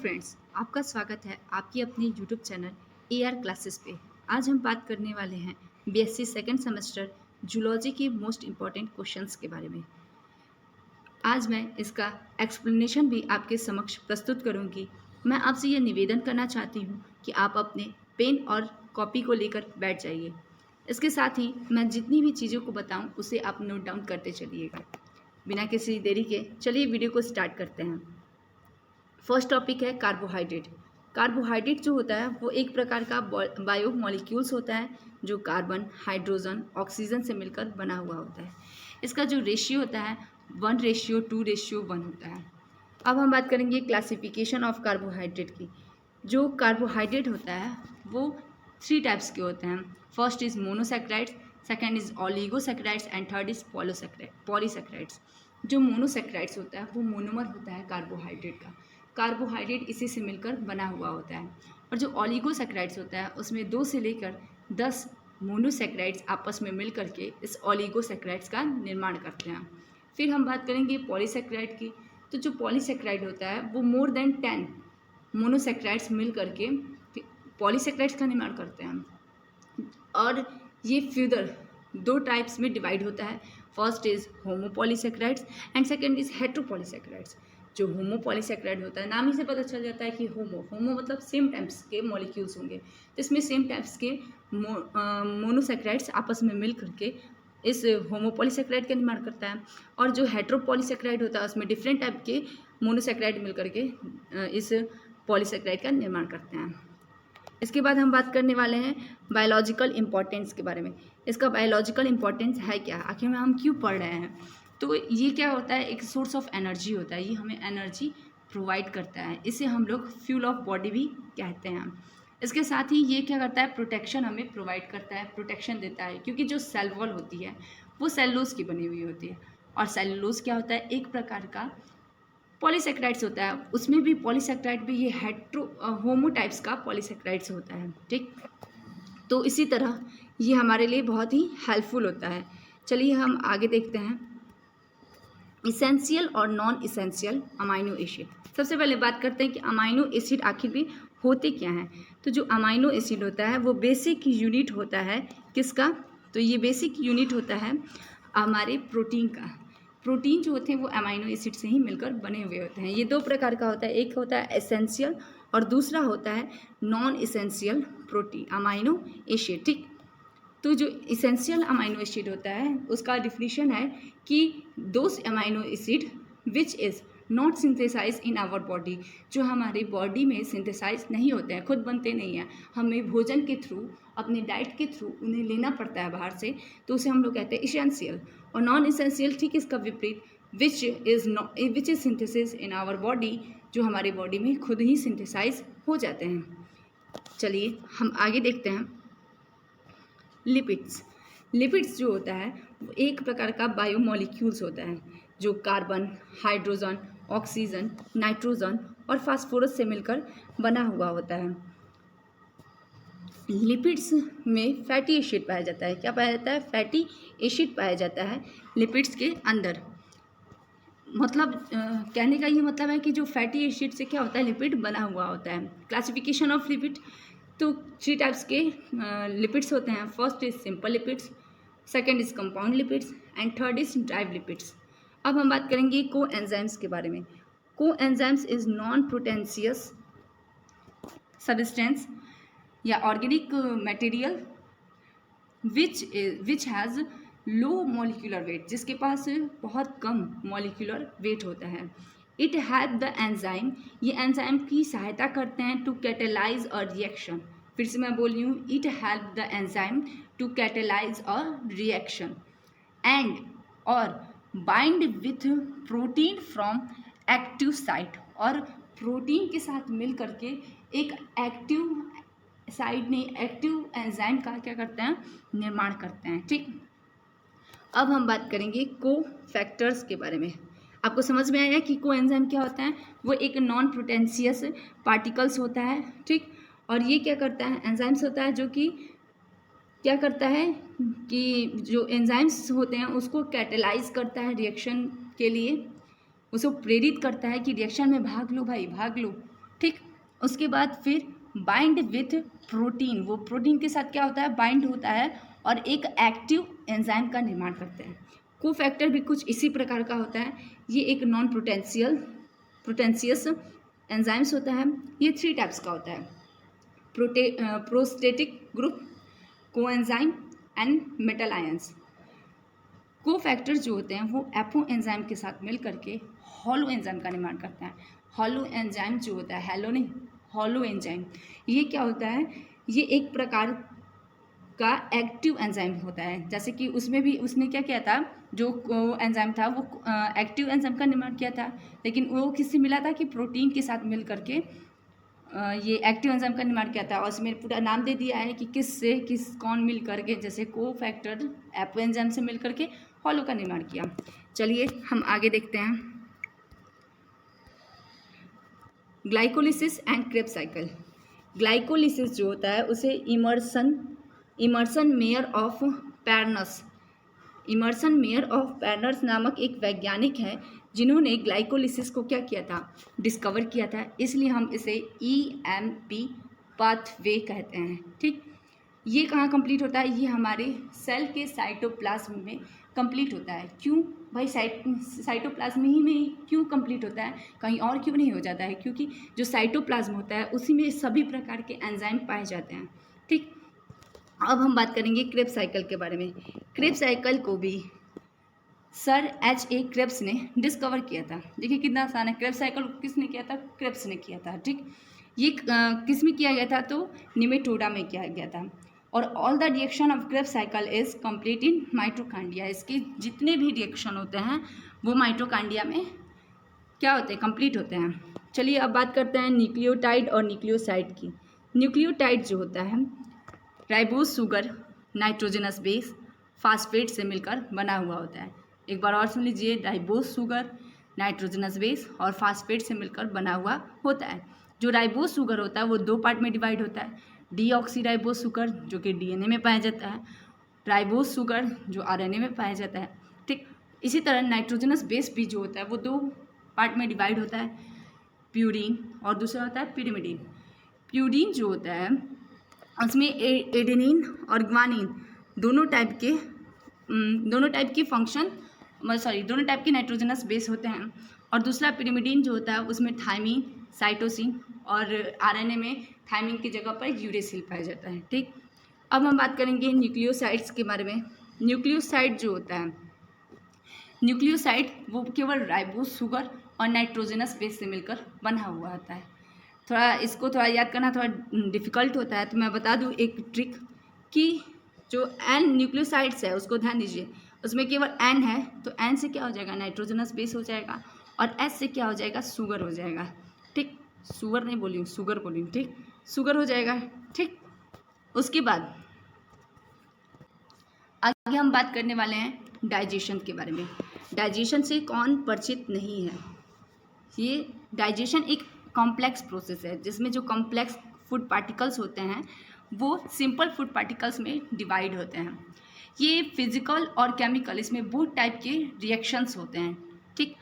Friends, आपका स्वागत है आपकी अपने यूट्यूब चैनल AR क्लासेस पे। आज हम बात करने वाले हैं BSc सेकेंड सेमेस्टर जूलॉजी के मोस्ट इम्पॉर्टेंट क्वेश्चंस के बारे में। आज मैं इसका एक्सप्लेनेशन भी आपके समक्ष प्रस्तुत करूंगी। मैं आपसे यह निवेदन करना चाहती हूं कि आप अपने पेन और कॉपी को लेकर बैठ जाइए। इसके साथ ही मैं जितनी भी चीज़ों को बताऊं उसे आप नोट डाउन करते चलिएगा। बिना किसी देरी के चलिए वीडियो को स्टार्ट करते हैं। फर्स्ट टॉपिक है कार्बोहाइड्रेट। कार्बोहाइड्रेट जो होता है वो एक प्रकार का बायो मॉलिक्यूल्स होता है जो कार्बन, हाइड्रोजन, ऑक्सीजन से मिलकर बना हुआ होता है। इसका जो रेशियो होता है 1:2:1 होता है। अब हम बात करेंगे क्लासिफिकेशन ऑफ कार्बोहाइड्रेट की। जो कार्बोहाइड्रेट होता है वो 3 टाइप्स के होते हैं। First is monosaccharides, second is oligosaccharides and third is polysaccharides. जो मोनोसैकेराइड्स होता है वो मोनोमर होता है कार्बोहाइड्रेट का। कार्बोहाइड्रेट इसी से मिलकर बना हुआ होता है। और जो ऑलिगोसैकेराइड्स होता है उसमें 2 से लेकर 10 मोनोसैकेराइड्स आपस में मिल करके इस ऑलिगोसैकेराइड्स का निर्माण करते हैं। फिर हम बात करेंगे पॉलीसैकेराइड की। तो जो पॉलीसैकेराइड होता है वो मोर देन 10 मोनोसैकेराइड्स मिल करके पॉलीसैकेराइड्स का निर्माण करते हैं। और ये फर्दर 2 टाइप्स में डिवाइड होता है। First is homopolysaccharides and second is heteropolysaccharides. जो होमोपॉलीसैकेराइड होता है, नाम ही से पता चल जाता है कि होमो मतलब सेम टाइप्स के मॉलिक्यूल्स होंगे। तो इसमें सेम टाइप्स के मोनोसैकेराइड्स आपस में मिल करके इस होमोपॉलीसैकेराइड का निर्माण करता है। और जो हेटेरोपॉलीसैकेराइड होता है उसमें डिफरेंट टाइप के मोनोसैकेराइड मिल करके इस पॉलीसैकेराइड का निर्माण करते हैं। इसके बाद हम बात करने वाले हैं बायोलॉजिकल इम्पोर्टेंस के बारे में। इसका बायोलॉजिकल इम्पोर्टेंस है क्या, आखिर में हम क्यों पढ़ रहे हैं। तो ये क्या होता है, एक सोर्स ऑफ एनर्जी होता है। ये हमें एनर्जी प्रोवाइड करता है। इसे हम लोग फ्यूल ऑफ बॉडी भी कहते हैं। इसके साथ ही ये क्या करता है, प्रोटेक्शन हमें प्रोवाइड करता है, प्रोटेक्शन देता है। क्योंकि जो सेल वॉल होती है वो सेलुलोज की बनी हुई होती है। और सेलुलोज क्या होता है, एक प्रकार का पॉलीसैकेराइड्स होता है। उसमें भी पॉलीसैकेराइड भी ये होमो टाइप्स का पॉलीसैकेराइड्स होता है। ठीक, तो इसी तरह ये हमारे लिए बहुत ही हेल्पफुल होता है। चलिए हम आगे देखते हैं इसेंशियल और नॉन इसेंशियल अमाइनो एसिड। सबसे पहले बात करते हैं कि अमाइनो एसिड आखिर भी होते क्या हैं। तो जो अमाइनो एसिड होता है वो बेसिक यूनिट होता है किसका, तो ये बेसिक यूनिट होता है हमारे प्रोटीन का। प्रोटीन जो होते हैं वो अमाइनो एसिड से ही मिलकर बने हुए होते हैं। ये 2 प्रकार का होता है, एक होता है एसेंशियल और दूसरा होता है non essential protein amino acid. ठीक, तो जो इसेंशियल अमाइनो एसिड होता है उसका डिफिनीशन है कि those amino acid which is not synthesize in our body. जो हमारी बॉडी में सिंथेसाइज नहीं होते हैं, खुद बनते नहीं हैं, हमें भोजन के थ्रू, अपने डाइट के थ्रू उन्हें लेना पड़ता है बाहर से, तो उसे हम लोग कहते हैं इसेंशियल। और नॉन इसेंशियल ठीक इसका विपरीत which is synthesis in our body, जो हमारी बॉडी में खुद ही सिंथेसाइज हो जाते हैं। चलिए हम आगे देखते हैं लिपिड्स। लिपिड्स जो होता है वो एक प्रकार का बायोमॉलिक्यूल्स होता है जो कार्बन, हाइड्रोजन, ऑक्सीजन, नाइट्रोजन और फास्फोरस से मिलकर बना हुआ होता है। लिपिड्स में फैटी एसिड पाया जाता है। क्या पाया जाता है, फैटी एसिड पाया जाता है लिपिड्स के अंदर। मतलब कहने का ये मतलब है कि जो फैटी एसिड से क्या होता है, लिपिड बना हुआ होता है। क्लासिफिकेशन ऑफ लिपिड, तो 3 टाइप्स के लिपिड्स होते हैं। First is simple lipids, second is compound lipids and third is drive lipids. अब हम बात करेंगे को एंजाइम्स के बारे में। को एंजाइम्स इज नॉन प्रोटेंशियस सब्सटेंस या organic material which has low molecular weight, जिसके पास बहुत कम मॉलिक्यूलर वेट होता है। इट हैव द एंजाइम, ये एंजाइम की सहायता करते हैं टू कैटेलाइज अ रिएक्शन। फिर से मैं बोल रही हूँ, it help the enzyme to catalyse a reaction and और bind with protein from active site. और प्रोटीन के साथ मिल करके एक एक्टिव साइड में एक्टिव एंजाइम का क्या करते हैं, निर्माण करते हैं। ठीक, अब हम बात करेंगे को फैक्टर्स के बारे में। आपको समझ में आया कि को एंजाइम क्या होता है, वो एक नॉन प्रोटेंशियस पार्टिकल्स होता है। ठीक, और ये क्या करता है, एंजाइम्स होता है जो कि क्या करता है कि जो एंजाइम्स होते हैं उसको कैटेलाइज करता है रिएक्शन के लिए, उसको प्रेरित करता है कि रिएक्शन में भाग लो भाई भाग लो। ठीक। उसके बाद फिर बाइंड विथ प्रोटीन, वो प्रोटीन के साथ क्या होता है, बाइंड होता है और एक एक्टिव एंजाइम का निर्माण करते हैं। कोफैक्टर भी कुछ इसी प्रकार का होता है। ये एक नॉन प्रोटेंशियस एंजाइम्स होता है। ये 3 टाइप्स का होता है, prostatic group, coenzyme and metal ions. Cofactor जो होते हैं वो एपो एंजाइम के साथ मिल करके हॉलो एंजाइम का निर्माण करते हैं। हॉलो एंजाइम जो होता है, हेलो नहीं, हॉलो एंजाइम, ये क्या होता है, ये एक प्रकार का एक्टिव एंजाइम होता है। जैसे कि उसमें भी उसने क्या किया था, जो एंजाइम था वो एक्टिव एंजाइम का निर्माण किया था, लेकिन वो किससे मिला था कि प्रोटीन के साथ मिल करके ये एक्टिव एंजाइम का निर्माण किया था। और इसमें पूरा नाम दे दिया है कि कौन मिल करके, जैसे कोफैक्टर एपो एंजाइम से मिल करके हॉलो का निर्माण किया। चलिए हम आगे देखते हैं। Glycolysis and Krebs cycle. Glycolysis जो होता है उसे इमर्सन मेयर ऑफ पैरनस नामक एक वैज्ञानिक है जिन्होंने ग्लाइकोलिसिस को क्या किया था, डिस्कवर किया था। इसलिए हम इसे EMP पाथवे कहते हैं। ठीक, ये कहाँ कंप्लीट होता है, ये हमारे सेल के साइटोप्लाज्म में कंप्लीट होता है। क्यों भाई, साइटोप्लाज्म ही में क्यों कंप्लीट होता है, कहीं और क्यों नहीं हो जाता है, क्योंकि जो साइटोप्लाज्म होता है उसी में सभी प्रकार के एंजाइम पाए जाते हैं। ठीक, अब हम बात करेंगे क्रेब्स साइकिल के बारे में। क्रेब्स साइकिल को भी सर H.A. क्रेब्स ने डिस्कवर किया था। देखिए कितना आसान है, क्रेब्स साइकिल किसने किया था, क्रेब्स ने किया था। ठीक, ये किस में किया गया था, तो निमेटोडा में किया गया था। और all the reaction of Krebs cycle is complete in mitochondria. इसके जितने भी रिएक्शन होते हैं वो माइटोकांड्रिया में क्या होते हैं, कंप्लीट होते हैं। चलिए अब बात करते हैं न्यूक्लियोटाइड और न्यूक्लियोसाइड की। न्यूक्लियोटाइड जो होता है ribose sugar nitrogenous base phosphate से मिलकर बना हुआ होता है। एक बार और सुन लीजिए, राइबोज शुगर नाइट्रोजनस बेस और फास्फेट से मिलकर बना हुआ होता है। जो राइबोज शुगर होता है वो 2 पार्ट में डिवाइड होता है, डीऑक्सीराइबोज शुगर जो कि DNA में पाया जाता है, राइबोज शुगर जो RNA में पाया जाता है। ठीक, इसी तरह नाइट्रोजनस बेस भी जो होता है वो 2 पार्ट में डिवाइड होता है, प्यूरीन और दूसरा होता है पिरिमिडीन। प्यूरीन जो होता है उसमें एडेनिन और ग्वानिन दोनों टाइप के नाइट्रोजनस बेस होते हैं। और दूसरा पिरिमिडीन जो होता है उसमें थायमिन, साइटोसिन और RNA में थायमिन की जगह पर यूरेसिल पाया जाता है। ठीक, अब हम बात करेंगे न्यूक्लियोसाइड्स के बारे में। न्यूक्लियोसाइड जो होता है, न्यूक्लियोसाइड वो केवल राइबोज शुगर और नाइट्रोजनस बेस से मिलकर बना हुआ होता है। इसको थोड़ा याद करना थोड़ा डिफ़िकल्ट होता है, तो मैं बता दूं एक ट्रिक कि जो N न्यूक्लियोसाइड्स है उसको ध्यान दीजिए, उसमें केवल N है तो N से क्या हो जाएगा, नाइट्रोजनस बेस हो जाएगा, और S से क्या हो जाएगा, शुगर हो जाएगा। ठीक, शुगर नहीं बोली हूँ, शुगर बोली हूँ। ठीक, शुगर हो जाएगा। ठीक, उसके बाद आगे हम बात करने वाले हैं डाइजेशन के बारे में। डाइजेशन से कौन परिचित नहीं है, ये डाइजेशन एक कॉम्प्लेक्स प्रोसेस है जिसमें जो कॉम्प्लेक्स फूड पार्टिकल्स होते हैं वो सिंपल फूड पार्टिकल्स में डिवाइड होते हैं। ये फिजिकल और केमिकल, इसमें बहुत टाइप के रिएक्शंस होते हैं। ठीक,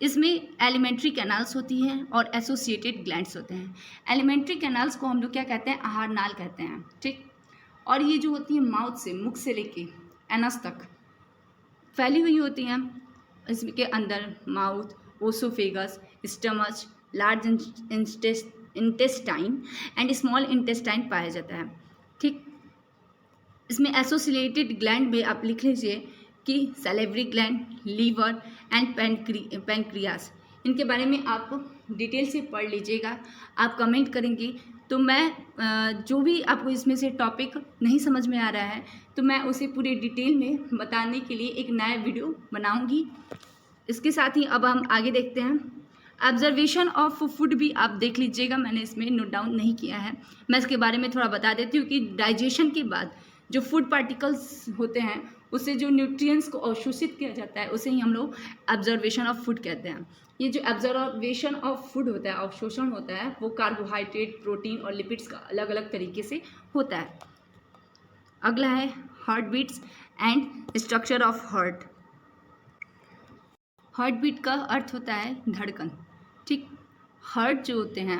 इसमें एलिमेंट्री कैनाल्स होती हैं और एसोसिएटेड ग्लैंड्स होते हैं। एलिमेंट्री कैनाल्स को हम लोग क्या कहते हैं, आहार नाल कहते हैं। ठीक, और ये जो होती है माउथ से, मुख से लेके एनस तक फैली हुई होती हैं। इसके अंदर mouth, oesophagus, stomach, large intestine and small intestine पाया जाता है। ठीक, इसमें एसोसिएटेड ग्लैंड में आप लिख लीजिए कि salivary gland, liver and pancreas. इनके बारे में आप डिटेल से पढ़ लीजिएगा। आप कमेंट करेंगे तो मैं जो भी आपको इसमें से टॉपिक नहीं समझ में आ रहा है तो मैं उसे पूरे डिटेल में बताने के लिए एक नया वीडियो बनाऊंगी। इसके साथ ही अब हम आगे देखते हैं। ऑब्जर्वेशन ऑफ फूड भी आप देख लीजिएगा, मैंने इसमें नोट डाउन नहीं किया है। मैं इसके बारे में थोड़ा बता देती हूँ कि डाइजेशन के बाद जो फूड पार्टिकल्स होते हैं उससे जो न्यूट्रिएंट्स को अवशोषित किया जाता है उसे ही हम लोग ऑब्जर्वेशन ऑफ फूड कहते हैं। ये जो ऑब्जर्वेशन ऑफ फूड होता है, अवशोषण होता है, वो कार्बोहाइड्रेट, प्रोटीन और लिपिड्स का अलग अलग तरीके से होता है। अगला है heart beats and structure of heart. Heart beat का अर्थ होता है धड़कन। ठीक, हार्ट जो होते हैं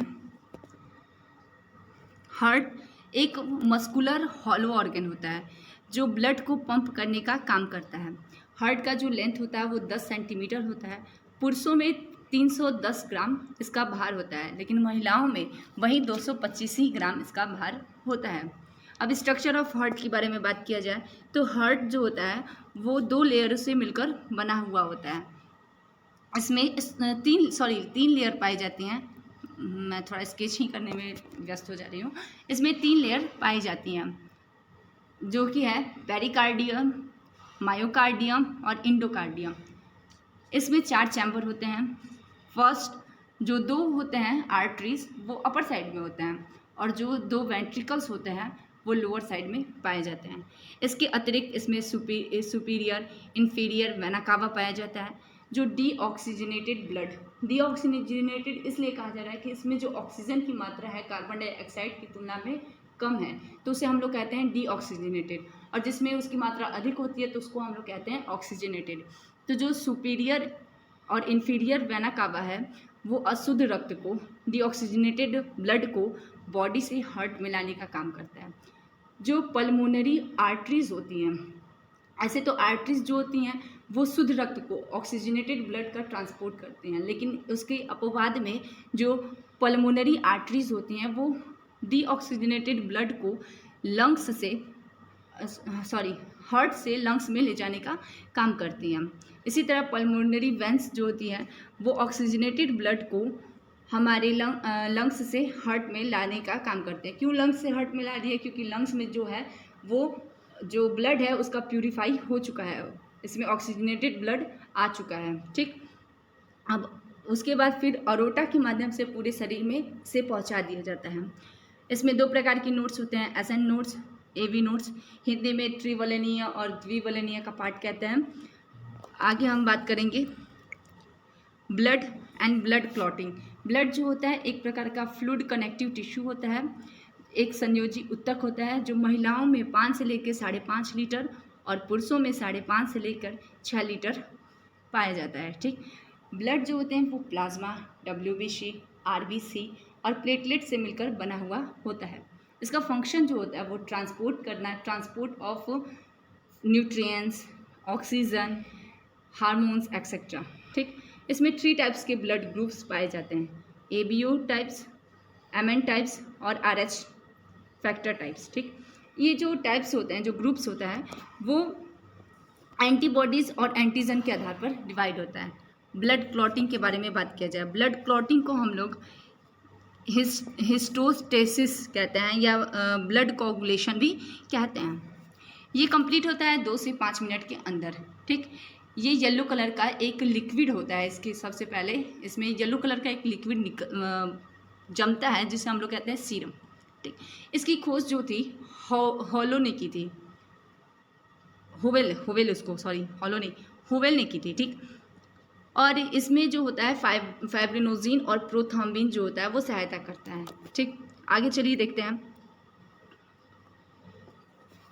हार्ट एक मस्कुलर हॉलो ऑर्गन होता है जो ब्लड को पंप करने का काम करता है। हार्ट का जो लेंथ होता है वो 10 सेंटीमीटर होता है। पुरुषों में 310 ग्राम इसका भार होता है, लेकिन महिलाओं में वही 225 ही ग्राम इसका भार होता है। अब स्ट्रक्चर ऑफ हार्ट के बारे में बात किया जाए तो हार्ट जो होता है वो 2 लेयर से मिलकर बना हुआ होता है। इसमें तीन लेयर पाई जाती हैं। मैं थोड़ा स्केच ही करने में व्यस्त हो जा रही हूँ। इसमें 3 लेयर पाई जाती हैं जो कि है पेरिकार्डियम, मायोकार्डियम और इंडोकार्डियम। इसमें 4 चैम्बर होते हैं। फर्स्ट जो 2 होते हैं आर्टरीज वो अपर साइड में होते हैं और जो 2 वेंट्रिकल्स होते हैं वो लोअर साइड में पाए जाते हैं। इसके अतिरिक्त इसमें सुपीरियर इंफीरियर वेना कावा पाया जाता है। जो डीऑक्सीजनेटेड इसलिए कहा जा रहा है कि इसमें जो ऑक्सीजन की मात्रा है कार्बन डाइऑक्साइड की तुलना में कम है, तो उसे हम लोग कहते हैं डीऑक्सीजनेटेड, और जिसमें उसकी मात्रा अधिक होती है तो उसको हम लोग कहते हैं ऑक्सीजनेटेड। तो जो सुपीरियर और इन्फीरियर वेना कावा है वो अशुद्ध रक्त को, डीऑक्सीजनेटेड ब्लड को बॉडी से हार्ट में लाने का काम करता है। जो पल्मोनरी आर्टरीज होती हैं, ऐसे तो आर्टरीज जो होती हैं वो शुद्ध रक्त को, ऑक्सीजनेटेड ब्लड का ट्रांसपोर्ट करते हैं, लेकिन उसके अपवाद में जो पल्मोनरी आर्टरीज होती हैं वो डीऑक्सीजनेटेड ब्लड को हार्ट से लंग्स में ले जाने का काम करती हैं। इसी तरह पल्मोनरी वेंस जो होती है वो ऑक्सीजनेटेड ब्लड को हमारे लंग्स से हार्ट में लाने का काम करते हैं। क्यों लंग्स से हार्ट में ला रही है? क्योंकि लंग्स में जो है वो जो ब्लड है उसका प्यूरिफाई हो चुका है, इसमें ऑक्सीजनेटेड ब्लड आ चुका है। ठीक, अब उसके बाद फिर अरोटा के माध्यम से पूरे शरीर में से पहुंचा दिया जाता है। इसमें 2 प्रकार की नोड्स होते हैं, एसेंट नोड्स, एवी नोड्स। हिंदी में त्रिवलनीय और द्विवलनीय का पार्ट कहते हैं। आगे हम बात करेंगे blood and blood clotting. Blood जो होता है एक प्रकार का फ्लूइड कनेक्टिव टिश्यू होता है, एक संयोजी उत्तक होता है जो महिलाओं में 5 से लेकर 5.5 लीटर और पुरुषों में 5.5 से लेकर 6 लीटर पाया जाता है। ठीक, ब्लड जो होते हैं वो प्लाज्मा, WBC, RBC और प्लेटलेट से मिलकर बना हुआ होता है। इसका फंक्शन जो होता है वो ट्रांसपोर्ट करना है, transport of nutrients, oxygen, hormones etcetera. ठीक, इसमें 3 टाइप्स के ब्लड ग्रुप्स पाए जाते हैं, ABO टाइप्स, MN टाइप्स और RH फैक्टर टाइप्स। ठीक, ये जो टाइप्स होते हैं, जो ग्रुप्स होता है वो एंटीबॉडीज़ और एंटीजन के आधार पर डिवाइड होता है। ब्लड क्लॉटिंग के बारे में बात किया जाए, ब्लड क्लॉटिंग को हम लोग हिस्टोस्टेसिस कहते हैं या ब्लड कोगुलेशन भी कहते हैं। ये कंप्लीट होता है 2 से 5 मिनट के अंदर। ठीक, ये येलो कलर का एक लिक्विड होता है। इसके सबसे पहले इसमें येलो कलर का एक लिक्विड जमता है जिसे हम लोग कहते हैं सीरम। ठीक, इसकी खोज जो थी हॉलो ने की थी, होवेल ने की थी। ठीक, और इसमें जो होता है फाइब्रिनोजिन और प्रोथ्रोम्बिन जो होता है वो सहायता करता है। ठीक, आगे चलिए देखते हैं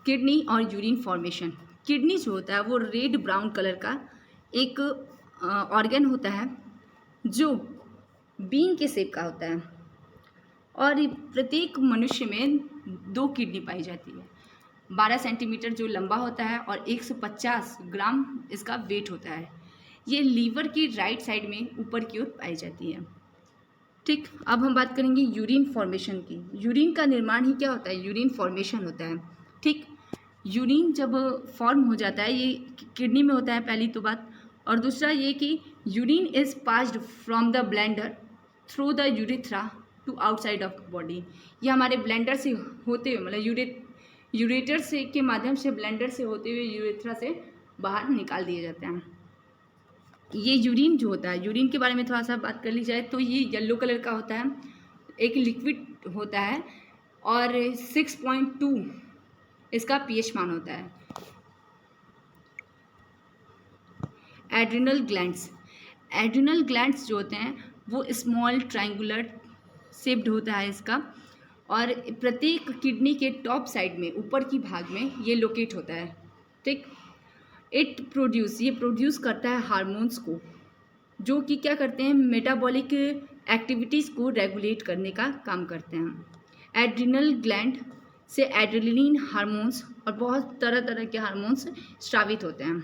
किडनी और यूरिन फॉर्मेशन। किडनी जो होता है वो रेड ब्राउन कलर का एक ऑर्गन होता है जो बीन के शेप का होता है और प्रत्येक मनुष्य में 2 किडनी पाई जाती है। 12 सेंटीमीटर जो लंबा होता है और 150 ग्राम इसका वेट होता है। ये लीवर की राइट साइड में ऊपर की ओर पाई जाती है। ठीक, अब हम बात करेंगे यूरिन फॉर्मेशन की। यूरिन का निर्माण ही क्या होता है? यूरिन फॉर्मेशन होता है। ठीक, यूरिन जब फॉर्म हो जाता है ये किडनी में होता है, पहली तो बात। और दूसरा ये कि urine is passed from the bladder through the urethra to outside of body. ये हमारे ब्लैंडर से होते हुए, मतलब यूरेटर से के माध्यम से ब्लैंडर से होते हुए यूरेथ्रा से बाहर निकाल दिए जाते हैं। ये यूरिन जो होता है, यूरिन के बारे में थोड़ा सा बात कर ली जाए तो ये येलो कलर का होता है, एक लिक्विड होता है और 6.2 इसका pH मान होता है। एड्रिनल ग्लैंड्स जो होते हैं वो स्मॉल ट्रायंगुलर शेप्ड होता है इसका, और प्रत्येक किडनी के टॉप साइड में ऊपर की भाग में ये लोकेट होता है। ठीक, ये प्रोड्यूस करता है हार्मोन्स को जो कि क्या करते हैं, मेटाबॉलिक एक्टिविटीज़ को रेगुलेट करने का काम करते हैं। एड्रिनल ग्लैंड से एड्रेनलिन हार्मोन्स और बहुत तरह तरह के हार्मोन्स स्रावित होते हैं।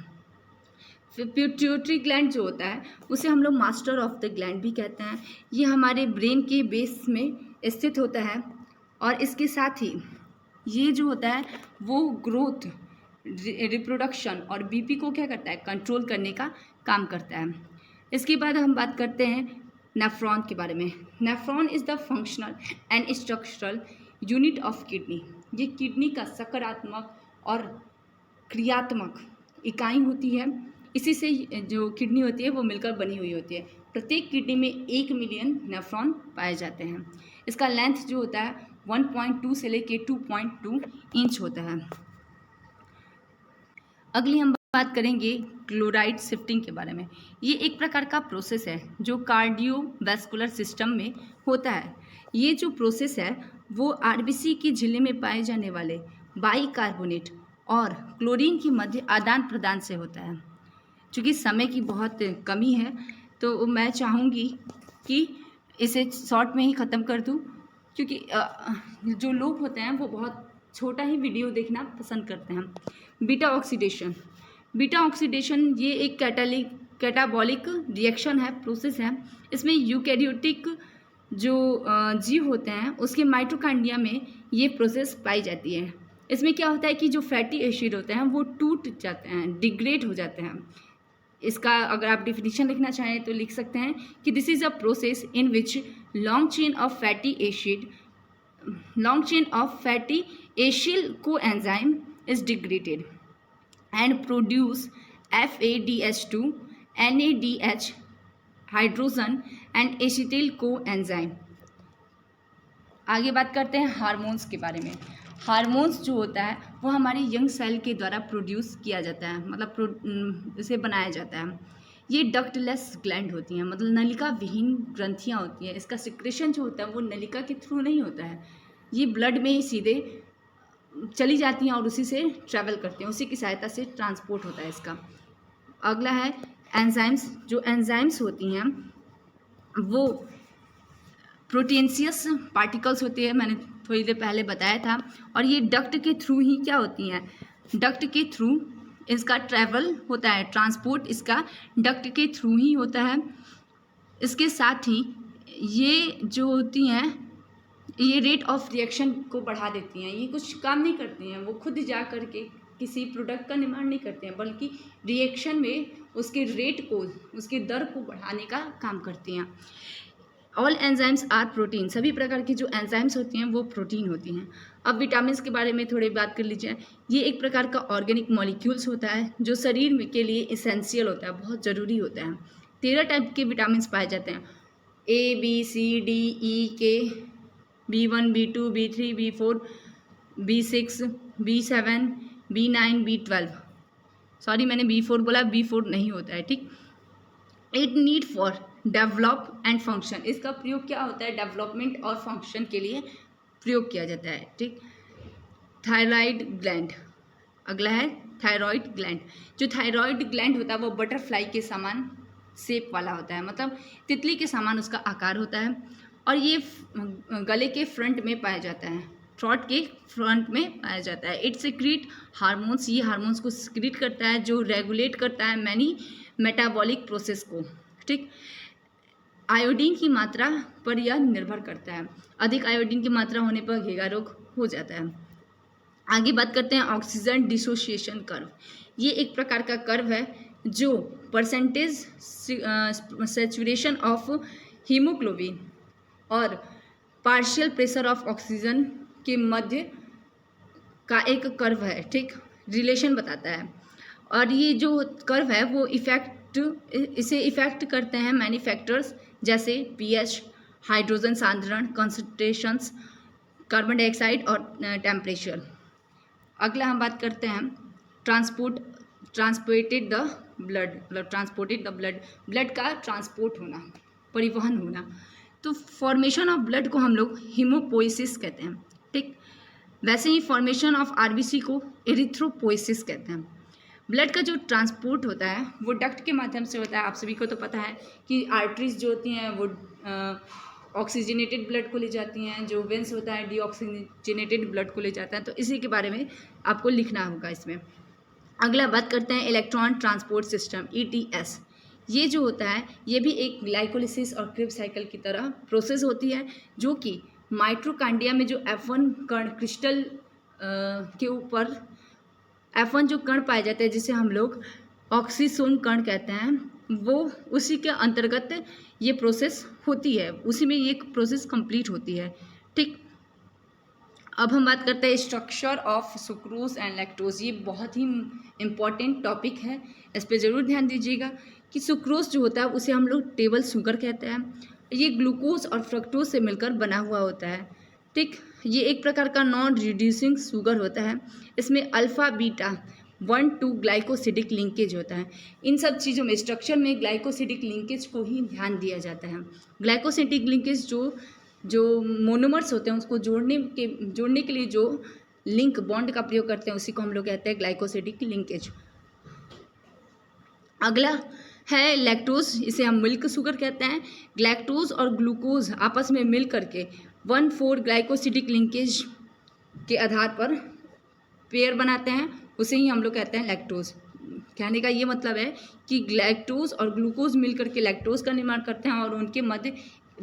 फिर पिट्यूटरी ग्लैंड जो होता है उसे हम लोग मास्टर ऑफ द ग्लैंड भी कहते हैं। ये हमारे ब्रेन के बेस में स्थित होता है और इसके साथ ही ये जो होता है वो ग्रोथ, रिप्रोडक्शन और बीपी को क्या करता है, कंट्रोल करने का काम करता है। इसके बाद हम बात करते हैं नेफ्रॉन के बारे में। Nephron is the functional and structural unit of kidney. ये किडनी का सकारात्मक और क्रियात्मक इकाई होती है। इसी से जो किडनी होती है वो मिलकर बनी हुई होती है। प्रत्येक किडनी में 1 मिलियन नेफ्रॉन पाए जाते हैं। इसका लेंथ जो होता है 1.2 से लेके 2.2 इंच होता है। अगली हम बात करेंगे क्लोराइड शिफ्टिंग के बारे में। ये एक प्रकार का प्रोसेस है जो कार्डियोवैस्कुलर सिस्टम में होता है। ये जो प्रोसेस है वो आरबीसी की झिल्ली में पाए जाने वाले बाइकार्बोनेट और क्लोरीन की मध्य आदान प्रदान से होता है। चूँकि समय की बहुत कमी है तो मैं चाहूँगी कि इसे शॉर्ट में ही ख़त्म कर दूँ, क्योंकि जो लोग होते हैं वो बहुत छोटा ही वीडियो देखना पसंद करते हैं। Beta oxidation. बीटा ऑक्सीडेशन ये एक कैटाबॉलिक रिएक्शन है, प्रोसेस है। इसमें यूकैरियोटिक जो जीव होते हैं उसके माइटोकॉन्ड्रिया में ये प्रोसेस पाई जाती है। इसमें क्या होता है कि जो फैटी एसिड होते हैं वो टूट जाते हैं, डिग्रेड हो जाते हैं। इसका अगर आप डिफिनीशन लिखना चाहें तो लिख सकते हैं कि this is a process in which long chain of fatty Asian coenzyme is degraded and produce FADH2, NADH, hydrogen and acetyl coenzyme। आगे बात करते हैं हार्मोन्स के बारे में। हार्मोन्स जो होता है वो हमारे यंग सेल के द्वारा प्रोड्यूस किया जाता है, मतलब इसे बनाया जाता है। ये डक्टलेस ग्लैंड होती हैं, मतलब नलिका विहीन ग्रंथियाँ होती हैं। इसका सिक्रेशन जो होता है वो नलिका के थ्रू नहीं होता है, ये ब्लड में ही सीधे चली जाती हैं और उसी से ट्रैवल करती हैं, उसी की सहायता से ट्रांसपोर्ट होता है इसका। अगला है एंजाइम्स। जो एंजाइम्स होती हैं वो प्रोटीनशियस पार्टिकल्स होती है, मैंने थोड़ी देर पहले बताया था। और ये डक्ट के थ्रू ही क्या होती हैं, डक्ट के थ्रू इसका ट्रैवल होता है, ट्रांसपोर्ट इसका डक्ट के थ्रू ही होता है। इसके साथ ही ये जो होती हैं ये रेट ऑफ रिएक्शन को बढ़ा देती हैं। ये कुछ काम नहीं करती हैं, वो खुद जा कर के किसी प्रोडक्ट का निर्माण नहीं करते हैं, बल्कि रिएक्शन में उसके रेट को, उसके दर को बढ़ाने का काम करती हैं। All enzymes are protein. सभी प्रकार की जो एंजाइम्स होती हैं वो प्रोटीन होती हैं। अब विटामिन्स के बारे में थोड़ी बात कर लीजिए। ये एक प्रकार का ऑर्गेनिक मॉलिक्यूल्स होता है जो शरीर के लिए इसेंशियल होता है, बहुत ज़रूरी होता है। 13 टाइप के विटामिन्स पाए जाते हैं, A, B, C, D, E, K, B1, B2, B3, B4, B6, B7, B9, B12। Sorry मैंने B4 बोला, B4 नहीं होता है, ठीक। It need for develop and function. इसका प्रयोग क्या होता है, डेवलपमेंट और फंक्शन के लिए प्रयोग किया जाता है, ठीक। Thyroid gland. अगला है थायराइड ग्लैंड। जो थायराइड ग्लैंड होता है वो बटरफ्लाई के समान शेप वाला होता है, मतलब तितली के समान उसका आकार होता है। और ये गले के फ्रंट में पाया जाता है, थ्रोट के फ्रंट में पाया जाता है। It secrete hormones. ये हार्मोन्स को सिक्रीट करता है जो रेगुलेट करता है मैनी मेटाबॉलिक प्रोसेस को, ठीक। आयोडीन की मात्रा पर यह निर्भर करता है। अधिक आयोडीन की मात्रा होने पर घेगा रोग हो जाता है। आगे बात करते हैं ऑक्सीजन डिसोसिएशन कर्व। ये एक प्रकार का कर्व है जो परसेंटेज सैचुरेशन ऑफ हीमोग्लोबिन और पार्शियल प्रेशर ऑफ ऑक्सीजन के मध्य का एक कर्व है, ठीक, रिलेशन बताता है। और ये जो कर्व है वो इसे इफेक्ट करते हैं मैनी फैक्टर्स, जैसे पीएच, हाइड्रोजन सांद्रण, कंसंट्रेशंस, कार्बन डाइऑक्साइड और टेम्परेचर। अगला हम बात करते हैं ट्रांसपोर्टेड द ब्लड। ब्लड का ट्रांसपोर्ट होना, परिवहन होना। तो फॉर्मेशन ऑफ ब्लड को हम लोग हीमोपोइसिस कहते हैं, ठीक। वैसे ही फॉर्मेशन ऑफ आरबीसी को एरिथ्रोपोइसिस कहते हैं। ब्लड का जो ट्रांसपोर्ट होता है वो डक्ट के माध्यम से होता है। आप सभी को तो पता है कि आर्टरीज जो होती हैं वो ऑक्सीजनेटेड ब्लड को ले जाती हैं, जो वेंस होता है डीऑक्सीजनेटेड ब्लड को ले जाता है। तो इसी के बारे में आपको लिखना होगा इसमें। अगला बात करते हैं इलेक्ट्रॉन ट्रांसपोर्ट सिस्टम ETS। ये जो होता है ये भी एक ग्लाइकोलिसिस और क्रिब साइकिल की तरह प्रोसेस होती है, जो कि माइट्रोकांडिया में जो F1 कण क्रिस्टल के ऊपर F1 जो कण पाए जाते हैं जिसे हम लोग ऑक्सीसोम कण कहते हैं, वो उसी के अंतर्गत ये प्रोसेस होती है, उसी में ये प्रोसेस कंप्लीट होती है। ठीक, अब हम बात करते हैं structure of sucrose and lactose. ये बहुत ही इम्पॉर्टेंट टॉपिक है, इस पर ज़रूर ध्यान दीजिएगा कि सुक्रोज जो होता है उसे हम लोग टेबल शुगर कहते हैं। ये ग्लूकोज और फ्रक्टोज से मिलकर बना हुआ होता है। ठीक, ये एक प्रकार का नॉन रिड्यूसिंग शुगर होता है। इसमें अल्फ़ा बीटा 1,2 ग्लाइकोसिडिक लिंकेज होता है। इन सब चीज़ों में स्ट्रक्चर में ग्लाइकोसिडिक लिंकेज को ही ध्यान दिया जाता है। ग्लाइकोसिडिक लिंकेज जो मोनोमर्स होते हैं उसको जोड़ने के लिए जो लिंक बॉन्ड का प्रयोग करते हैं उसी को हम लोग कहते हैं ग्लाइकोसिडिक लिंकेज। अगला है लैक्टोज, इसे हम मिल्क शुगर कहते हैं। ग्लैक्टोज और ग्लूकोज आपस में मिल करके 1,4 ग्लाइकोसिडिक लिंकेज के आधार पर पेयर बनाते हैं, उसे ही हम लोग कहते हैं लैक्टोज। कहने का ये मतलब है कि ग्लैक्टोज और ग्लूकोज मिलकर के लैक्टोज का निर्माण करते हैं और उनके मध्य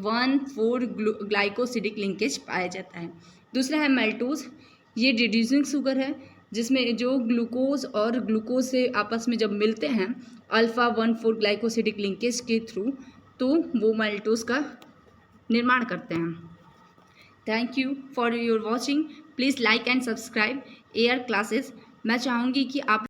1,4 ग्लाइकोसिडिक लिंकेज पाया जाता है। दूसरा है मेल्टोज, ये रिड्यूसिंग शुगर है जिसमें जो ग्लूकोज और ग्लूकोज से आपस में जब मिलते हैं अल्फ़ा 1,4 ग्लाइकोसिडिक लिंकेज के थ्रू, तो वो मेल्टोज का निर्माण करते हैं। Thank you for your watching. Please like and subscribe AR classes. मैं चाहूँगी कि आप